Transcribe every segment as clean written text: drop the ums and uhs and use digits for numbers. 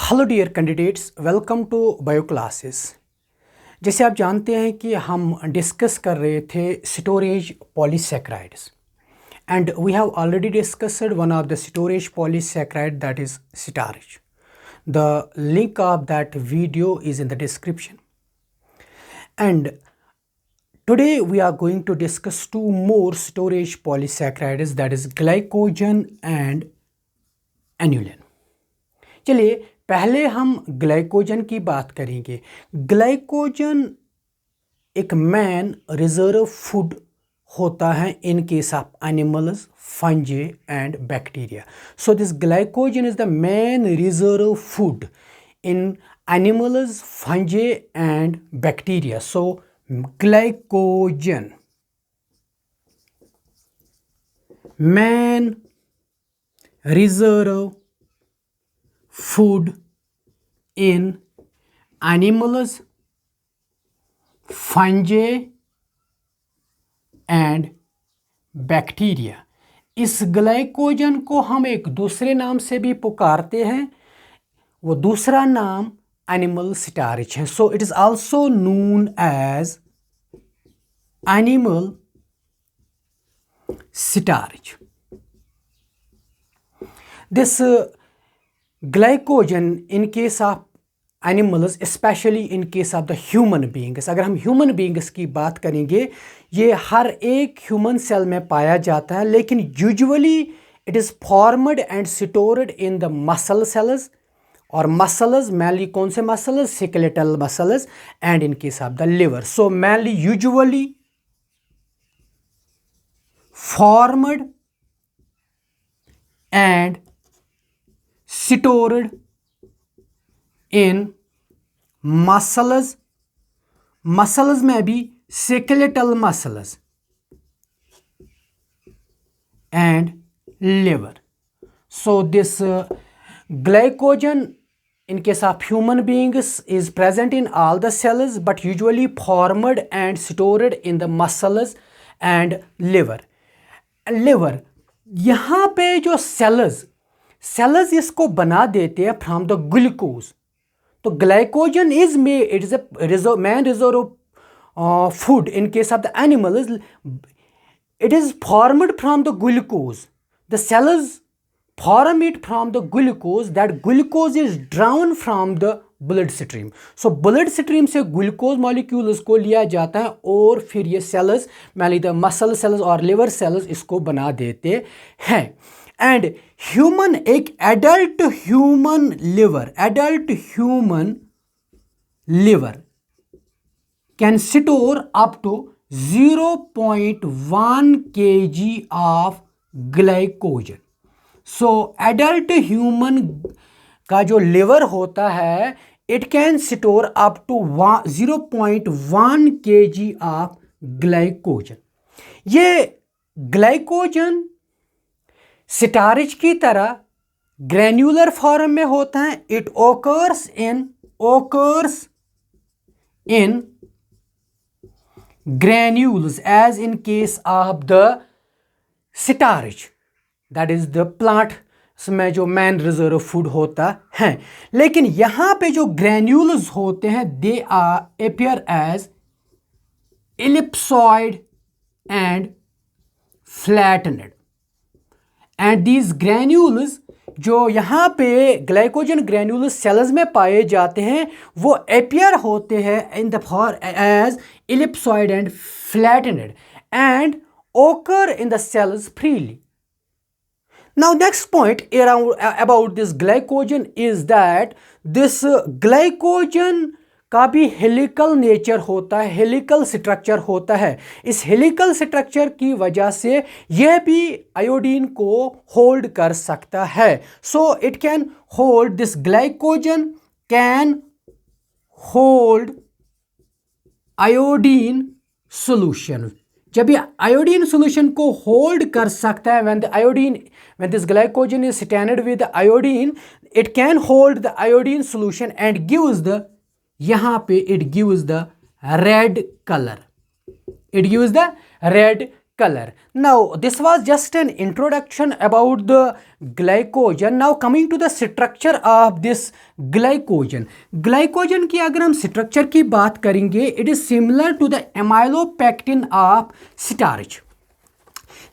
Hello dear candidates, welcome to bio classes. जैसे आप जानते हैं कि हम डिस्कस कर रहे थे storage polysaccharides and we have already discussed one of the storage polysaccharide that is starch. The link of that video is in the description. And today we are going to discuss two more storage polysaccharides, that is glycogen and aniline. चलिए पहले हम glycogen की बात करेंगे. Glycogen एक man reserve food होता है इन case of animals, fungi and bacteria. So this glycogen is the man reserve food in animals, fungi and bacteria. So glycogen man reserve food in animals, fungi and bacteria. इस glycogen को हम एक दूसरे नाम से भी पुकारते हैं. वो दूसरा नाम एनिमल स्टार्च है. So it is also known as animal starch. This glycogen in case of animals, especially in case of the human beings. अगर हम human beings की बात करेंगे, ये हर एक human cell में पाया जाता है, लेकिन usually it is formed and stored in the muscle cells. और muscles mainly कौन से muscles? Skeletal muscles and in case of the liver. So mainly usually formed and stored in muscles में भी skeletal muscles and liver. So this glycogen in case of human beings is present in all the cells but usually formed and stored in the muscles and liver. यहाँ पे जो sales इसको बना देते हैं from the glucose. तो glycogen is it is a man reserve food in case of the animals. It is formed from the glucose. The cells form it from the glucose. That glucose is drown from the blood stream. So blood stream से glucose molecules को लिया जाता है और फिर ये sales मैंने the muscle cells और लिवर सेल्स इसको बना देते हैं. एंड ह्यूमन एक adult human liver can store up to 0.1 kg of glycogen. So adult human का जो लिवर होता है, it can store up to 0.1 kg of glycogen. ये ग्लाइकोजन स्टार्च की तरह ग्रैन्युलर फॉर्म में होता है. It occurs in granules as in case of the starch, that is the plant में जो मैन रिजर्व फूड होता है. लेकिन यहां पे जो ग्रैन्यूल्स होते हैं, they are appear as ellipsoid and flattened. And these granules जो यहाँ पे ग्लाइकोजन ग्रैन्यूल्स सेल्स में पाए जाते हैं, वो अपीयर होते हैं in the for as ellipsoid and flattened and occur in the cells freely. Now next point about this glycogen is that this glycogen का भी हेलिकल नेचर होता है, हेलिकल स्ट्रक्चर होता है. इस हेलिकल स्ट्रक्चर की वजह से यह भी आयोडीन को होल्ड कर सकता है. So it can hold, this glycogen can hold iodine solution. जब ये आयोडीन सोल्यूशन को होल्ड कर सकता है, when this glycogen is stranded with the iodine, it can hold the iodine solution and gives the, यहाँ पे it gives the red color. color. Now this was just an introduction about the glycogen. Now coming to the structure of this glycogen. Glycogen की अगर हम structure की बात करेंगे, it is similar to the amylopectin of starch.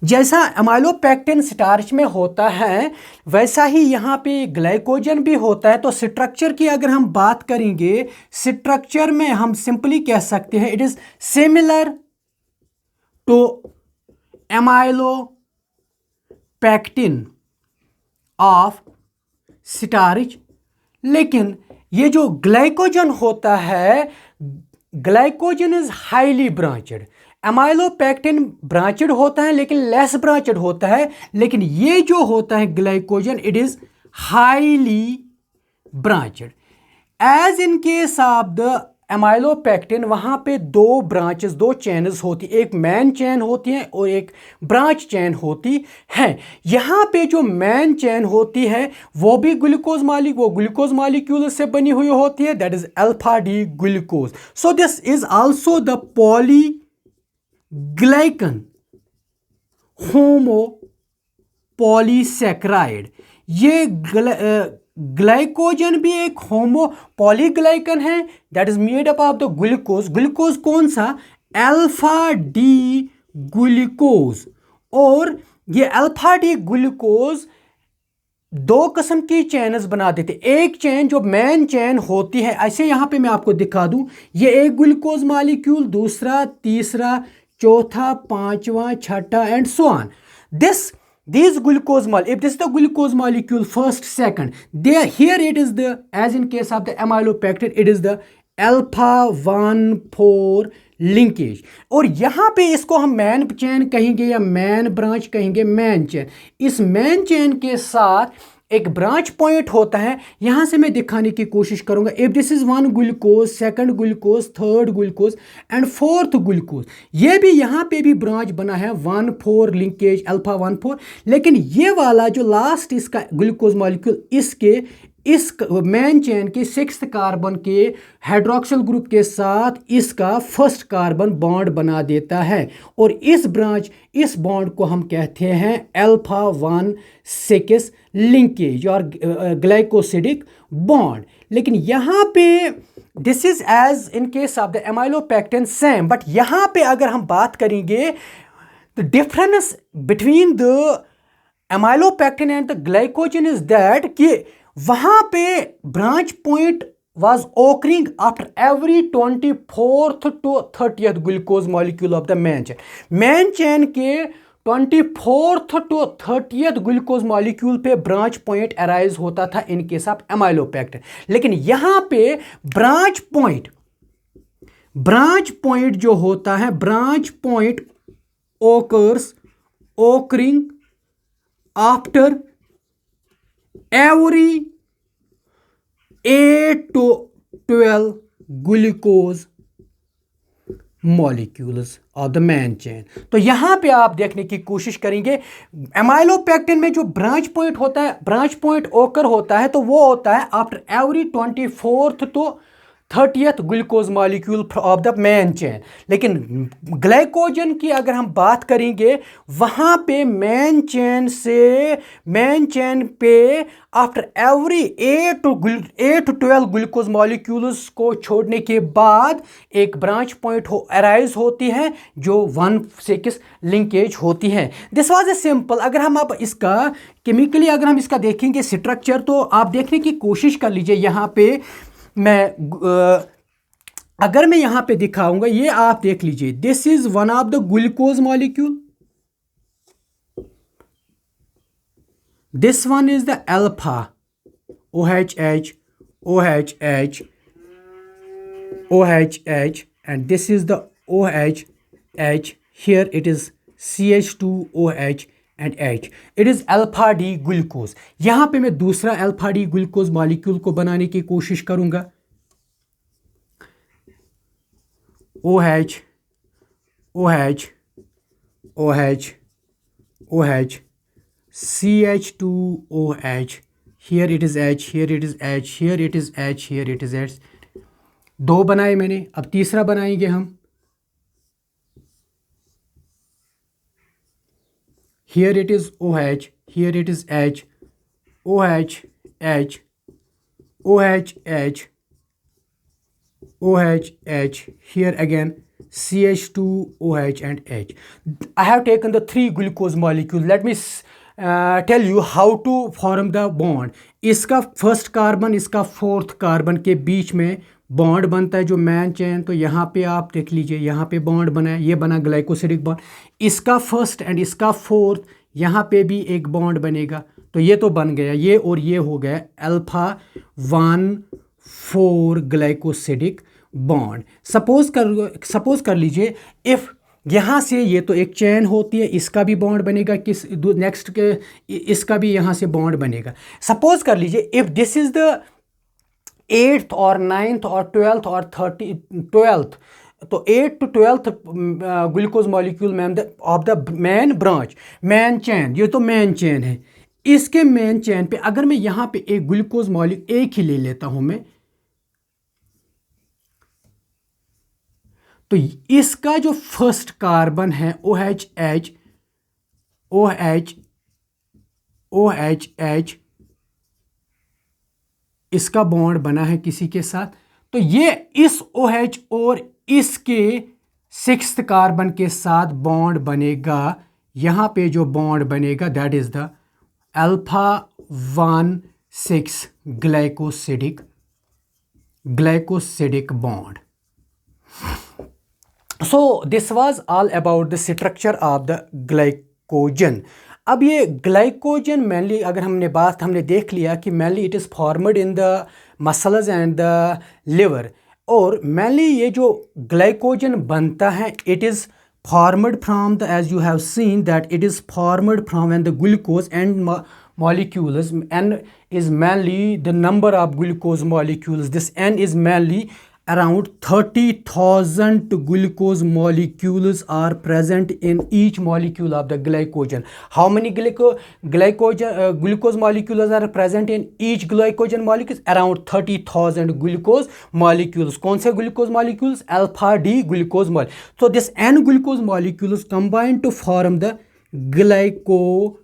जैसा amylopectin starch में होता है वैसा ही यहाँ पे ग्लाइकोजन भी होता है। तो स्ट्रक्चर की अगर हम बात करेंगे, स्ट्रक्चर में हम सिंपली कह सकते हैं it is similar to amylopectin of starch, लेकिन ये जो ग्लाइकोजन होता है, glycogen is highly branched. Amylopectin branched होता है लेकिन लेस ब्रांचेड होता है, लेकिन ये जो होता है glycogen it is highly branched. As in case of the amylopectin वहाँ पे दो ब्रांचेस, दो चेन्स होती, एक मेन चेन होती है और एक ब्रांच चेन होती है। यहाँ पे जो मेन चेन होती है वो भी ग्लूकोज मॉलिक्यूल से बनी हुई होती है, that is alpha D glucose. So this is also the polyglycan homopolysaccharide. ये ग्लाइकोजन भी एक होमो पॉलीग्लाइकन है that is made up of the glucose. Glucose कौन सा? Alpha D glucose. और ये अल्फा डी ग्लूकोज दो किस्म की चेन्स बना देते। एक चेन जो मेन चेन होती है, ऐसे यहां पे मैं आपको दिखा दूं, ये एक ग्लूकोज मॉलिक्यूल, दूसरा, तीसरा, चौथा, पांचवा, छठा and so on. These glucose if this is the glucose molecule first, second, there here it is the, as in case of the amylopectin, it is the alpha 1,4 linkage. और यहाँ पे इसको हम मैन चेन कहेंगे या man branch कहेंगे, man chain. इस man chain के साथ एक ब्रांच पॉइंट होता है, यहां से मैं दिखाने की कोशिश करूंगा। If this is one glucose, second glucose, third glucose and fourth glucose, ये भी यहां पे भी ब्रांच बना है 1,4 लिंकेज, अल्फा 1,4। लेकिन ये वाला जो लास्ट इसका ग्लूकोज मॉलिक्यूल इस मेन चेन के 6th कार्बन के हाइड्रोक्सिल ग्रुप के साथ इसका फर्स्ट कार्बन बॉन्ड बना देता है, और इस बॉन्ड को हम कहते हैं अल्फा 1,6 लिंकेज और ग्लाइकोसिडिक बॉन्ड। लेकिन यहाँ पे this is as in case of the amylopectin same, but यहाँ पे अगर हम बात करेंगे the difference between the amylopectin and the glycogen is that कि वहां पे branch point was occurring after every 24th to 30th glucose molecule of the main chain. main chain के 24th to 30th glucose molecule पे branch point arise होता था इन case of amylopectin. लेकिन यहां पे ब्रांच पॉइंट जो होता है, branch point occurring after every 8 to 12 glucose molecules of the main chain। तो यहां पे आप देखने की कोशिश करेंगे, अमाइलोपेक्टिन में जो ब्रांच पॉइंट होता है, ब्रांच पॉइंट ओकर होता है, तो वो होता है after every 24th to 30th glucose molecule of the main chain. लेकिन ग्लाइकोजन की अगर हम बात करेंगे, वहां पे मेन चेन पे after every 8 to 12 glucose molecules को छोड़ने के बाद एक ब्रांच पॉइंट अराइज होती है जो 1,6 लिंकेज होती है। This was a simple. अगर हम अब इसका केमिकली अगर हम इसका देखेंगे स्ट्रक्चर, तो आप देखने की कोशिश कर लीजिए। यहाँ पे अगर मैं यहां पे दिखाऊंगा, ये आप देख लीजिए, this is one of the glucose molecule, this one is the alpha OHH and this is the OHH, here it is CH2OH and H, it is alpha D glucose. यहां पे मैं दूसरा अल्फा डी ग्लूकोज मॉलिक्यूल को बनाने की कोशिश करूंगा, OH CH2OH, here it is H, here it is H, here it is H, here it is H। दो बनाए मैंने, अब तीसरा बनाएंगे हम, here it is OH, here it is H, OH, H, OH, H, OH, H, here again CH2, OH and H. I have taken the 3 glucose molecules. Let me tell you how to form the bond. इसका first carbon इसका fourth carbon के बीच में bond बनता है जो man chain. तो यहाँ पे आप देख लीजिए, यहाँ पे बॉन्ड बना है, ये बना ग्लाइकोसिडिक बॉन्ड। इसका फर्स्ट एंड इसका फोर्थ यहाँ पे भी एक बॉन्ड बनेगा। तो ये तो बन गया, ये और ये हो गया अल्फा 1,4 ग्लाइकोसिडिक बॉन्ड। सपोज कर लीजिए इफ़ यहाँ से ये तो एक चेन होती है, इसका भी बॉन्ड बनेगा, किस नेक्स्ट के इसका भी यहाँ से बॉन्ड बनेगा। सपोज कर लीजिए if this is the 8th और 9th और 12th और 12th, तो 8th to 12th glucose molecule man of the man branch, man chain, ये तो मैन चेन है। इसके मैन चेन पे अगर मैं यहाँ पे एक ग्लूकोज मॉलिक्यूल एक ही ले लेता हूँ मैं, तो इसका जो फर्स्ट कार्बन है OH, H, OH, OH, H, इसका बॉन्ड बना है किसी के साथ, तो ये इस OH और इसके 6th कार्बन के साथ बॉन्ड बनेगा। यहाँ पे जो बॉन्ड बनेगा that is the alpha 1,6 glycosidic bond. So this was all about the structure of the glycogen. अब ये ग्लाइकोजन मेनली अगर हमने देख लिया कि mainly it is formed in the muscles and the liver, और मेनली ये जो ग्लाइकोजन बनता है it is formed from the, as you have seen that it is formed from when the glucose and molecules, n is mainly the number of glucose molecules. This n is mainly around 30,000 glucose molecules are present in each molecule of the glycogen. How many glucose molecules are present in each glycogen molecules? Around 30,000 glucose molecules. कौन से glucose molecules? Alpha D glucose molecule. So this n glucose molecules combine to form the glycogen.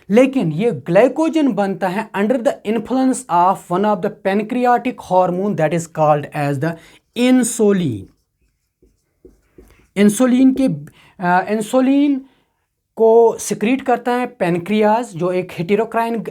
लेकिन ये glycogen बनता है under the influence of one of the pancreatic hormone that is called as the insulin. Insulin को secrete करता है pancreas, जो एक हेटेरोक्राइन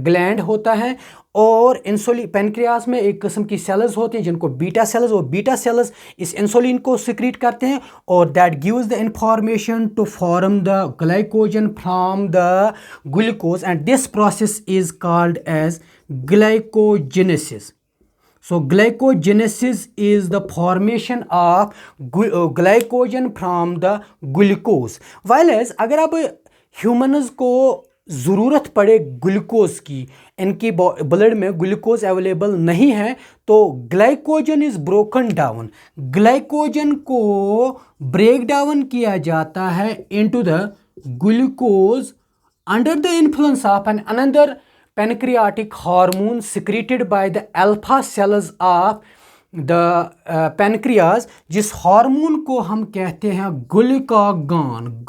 gland होता है, और इंसुलिन पैनक्रियाज में एक किस्म की सेल्स होती हैं जिनको बीटा सेल्स, और बीटा सेल्स इस इंसुलिन को सिक्रीट करते हैं, और that gives the information to form the glycogen from the glucose, and this process is called as glycogenesis. So glycogenesis is the formation of glycogen from the glucose. While as अगर अब humans को ज़रूरत पड़े glucose की, इनकी blood में glucose available नहीं है, तो glycogen is broken down. Glycogen को ब्रेक डाउन किया जाता है into the glucose under the influence of an another pancreatic hormone secreted by the alpha cells of the pancreas, जिस हार्मोन को हम कहते हैं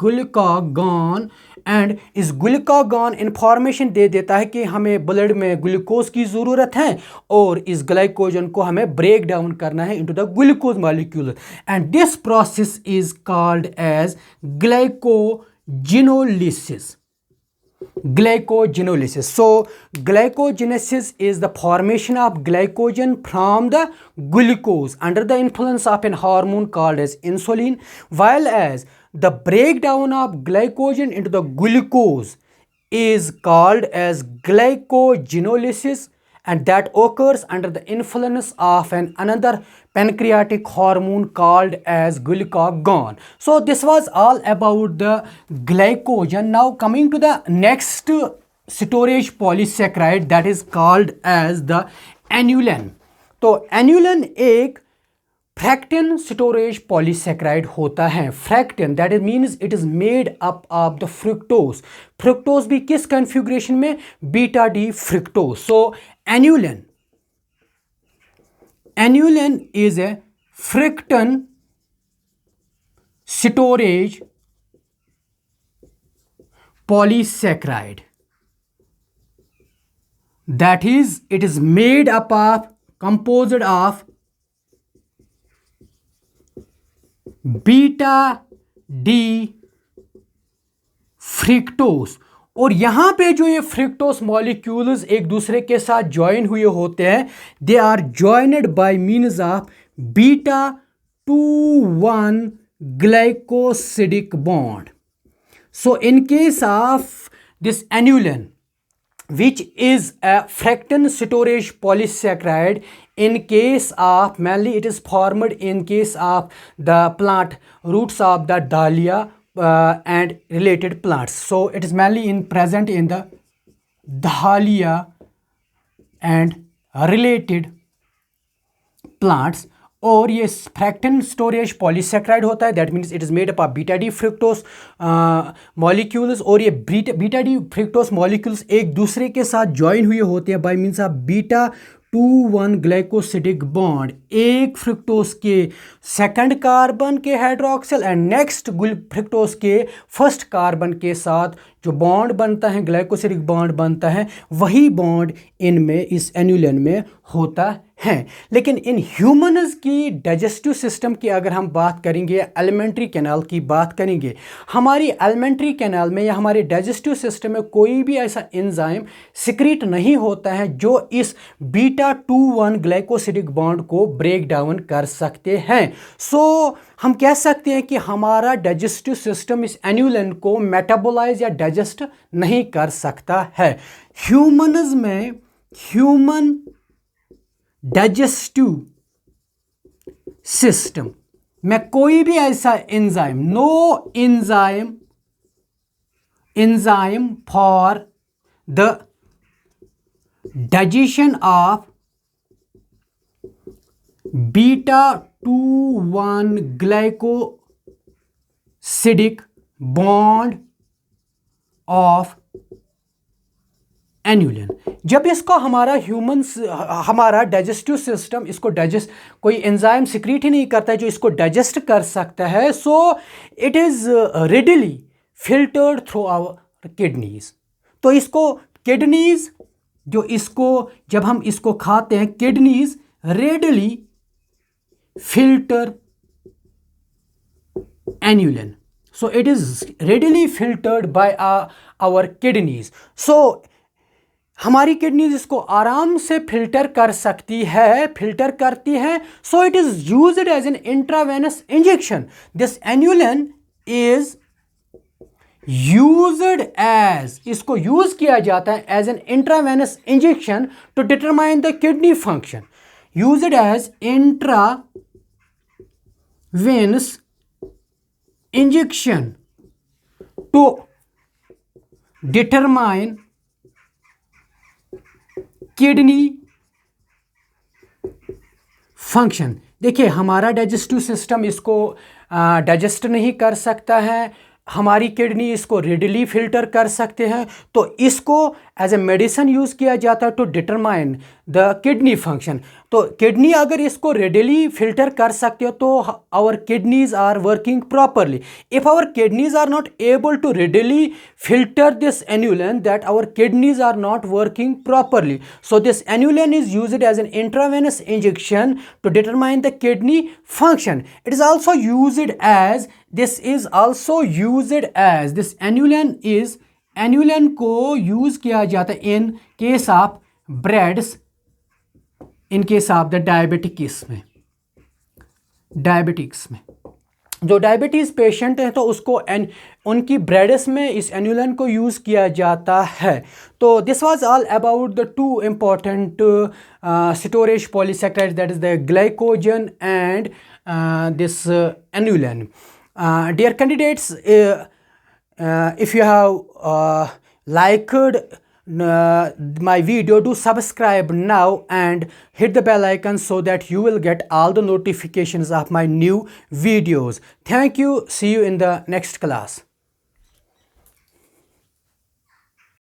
ग्लूकागॉन, एंड इस ग्लूकागॉन इंफॉर्मेशन दे देता है कि हमें ब्लड में ग्लूकोज की ज़रूरत है, और इस ग्लाइकोजन को हमें ब्रेक डाउन करना है into the glucose molecule, and this process is called as glycogenolysis. Glycogenolysis. So glycogenesis is the formation of glycogen from the glucose under the influence of an hormone called as insulin, while as the breakdown of glycogen into the glucose is called as glycogenolysis, and that occurs under the influence of another pancreatic hormone called as glucagon. So this was all about the glycogen. Now coming to the next storage polysaccharide that is called as the aniline. तो aniline एक फ्रैक्टिन storage polysaccharide होता है. Fructan that is means it is made up of the fructose. Fructose भी किस configuration में? Beta D fructose. So aniline is a fractal storage polysaccharide, that is, it is made up of, composed of beta D fructose. और यहाँ पे जो ये फ्रिक्टोस molecules एक दूसरे के साथ ज्वाइन हुए होते हैं, they are joined by means of beta 2,1 glycosidic bond. So in case of this aniline, which is a fructan storage polysaccharide, in case of mainly it is formed in case of the plant roots of the dahlia and related plants. So it is mainly present in the dahlia and related plants. और ये फ्रैक्टन storage polysaccharide होता है, that means it is made up of beta D fructose molecules. और ये beta D fructose molecules एक दूसरे के साथ ज्वाइन हुए होते हैं bye means of beta 2,1 glycosidic bond. एक फ्रिक्टोस के सेकंड कार्बन के हाइड्रोक्सिल एंड नेक्स्ट फ्रिक्टोस के फर्स्ट कार्बन के साथ जो बॉन्ड बनता है, ग्लाइकोसिडिक बॉन्ड बनता है, वही बॉन्ड इनमें इस एन्युलिन में होता है। लेकिन इन ह्यूमन्स की डाइजेस्टिव सिस्टम की अगर हम बात करेंगे, एलिमेंट्री कैनाल की बात करेंगे, हमारी एलिमेंट्री कैनाल में या हमारे डाइजेस्टिव सिस्टम में कोई भी ऐसा एंजाइम सिक्रीट नहीं होता है जो इस बीटा 2,1 ग्लाइकोसिडिक बॉन्ड को ब्रेक डाउन कर सकते हैं। सो हम कह सकते हैं कि हमारा डाइजेस्टिव सिस्टम इस एन्युलिन को मेटाबोलाइज या डाइजेस्ट नहीं कर सकता है। ह्यूमन्स में ह्यूमन डाइजेस्टिव सिस्टम में कोई भी ऐसा enzyme, no enzyme for the digestion of beta 2,1 glycosidic bond of inulin. जब इसको हमारा डाइजेस्टिव सिस्टम इसको डाइजेस्ट, कोई एंजाइम सिक्रीट ही नहीं करता है जो इसको डाइजेस्ट कर सकता है, so it is readily filtered through our kidneys. तो इसको किडनीज जो इसको जब हम इसको खाते हैं, kidneys readily filter aniline, so it is readily filtered by our kidneys. So हमारी किडनीज इसको आराम से फिल्टर करती है। So it is used as an intravenous injection. This inulin is used as, इसको यूज किया जाता है as an intravenous injection to determine the kidney function, used as intravenous injection to determine kidney function। देखिए हमारा digestive system इसको digest नहीं कर सकता है, हमारी किडनी इसको रेडिली फिल्टर कर सकते हैं, तो इसको एज ए मेडिसिन यूज़ किया जाता है to determine the kidney function. तो किडनी अगर इसको रेडिली फिल्टर कर सकते हो तो our kidneys are working properly. If our kidneys are not able to readily filter this inulin, that our kidneys are not working properly. So this inulin is used as an intravenous injection to determine the kidney function. It is also used as, this is also used as, this inulin को use किया जाता है इन case of breads, in case of the diabetics में जो diabetes patient हैं तो उसको उनकी ब्रेड्स में इस एन्युलिन को यूज़ किया जाता है। तो this was all about the two important storage polysaccharides, that is the glycogen and this inulin. Dear candidates, if you have liked my video, do subscribe now and hit the bell icon so that you will get all the notifications of my new videos. Thank you. See you in the next class.